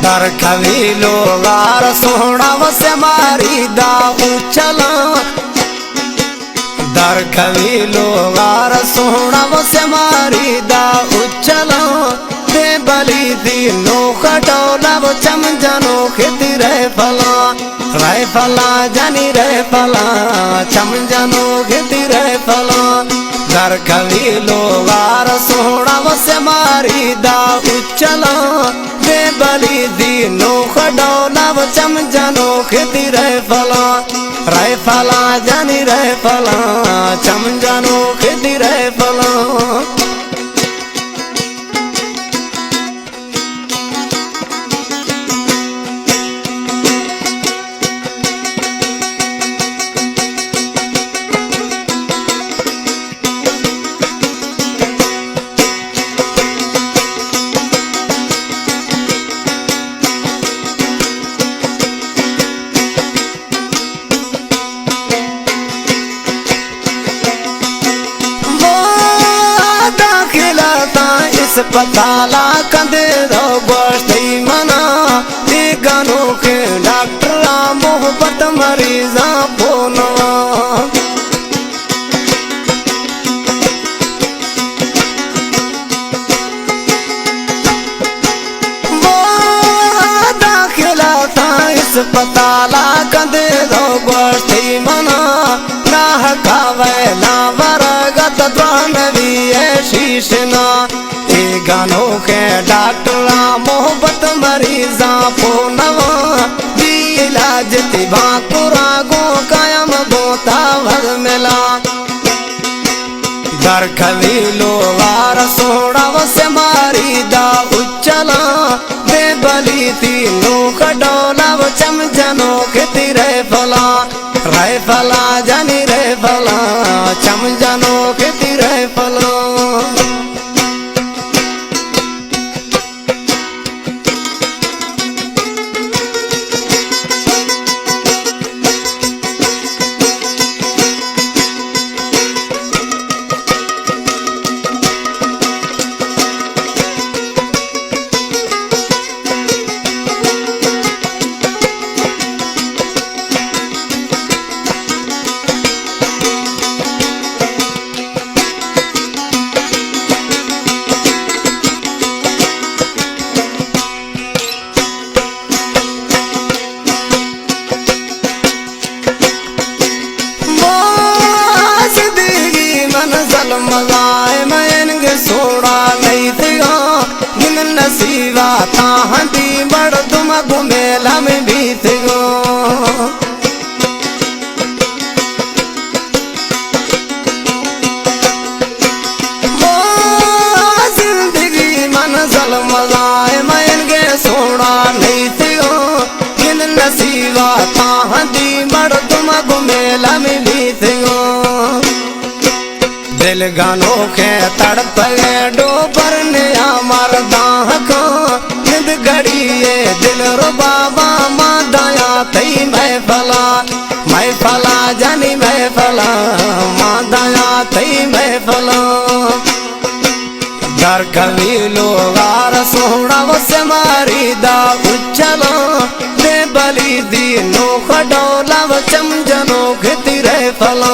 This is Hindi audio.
दर कभी लोगार सोहना वसे मारी दा उछला दर कभी लोगार सोहना वसे मारी दा उछला दे बली दी नो खटोला वो चम जनो खेती रहे फला जानी रहे फला चम जनो खेती रहे फला दर कभी लोगार सोहना वसे मारी दा उछला दे बली दी नो खडोला वो चम जनो खेती रहे फला जानी रहे फला चम जनो खेती रहे फला अस्पताला कंदे दो गोश्ती मना गानों के डॉक्टर मोहब्बत मरीजा बोना वो दाखिला था अस्पताला कंदे दो गोश्ती मना ना हकावे ना वरगत द्वान भी शीशना गानों के डॉक्टर मोहब्बत मरीजा पोनवा दी इलाज तिबा कुरागो कायम बोता भर मिला दर कभी लोगार सोड़ा वसे मारी दा उछला दे बली तीनों खडोला वो चम जनो खेती रहे फला जानी रहे फला चम जनो खेती रहे फला मजाए मैंने सोड़ा नहीं थिगा दिन नसीबा ताहंदी बड़ तुम घुमेला में भी थिगो जिंदगी मंजिल मजाए मैंने सोड़ा नहीं थिगो दिन नसीबा ताहंदी बड़ तुम घुमेला में भी थिगो दिल गानों के तड़प डोबर ने अमर दाह को निद घड़िए दिल रो बाबा माँ दया थई मैं फला जानी मैं फला माँ दया थई मैं फला दर कभी लोगार सोहना वसे मारी दा उछला दे बली दी नो खडोला वो चम जनो खेती रहे फला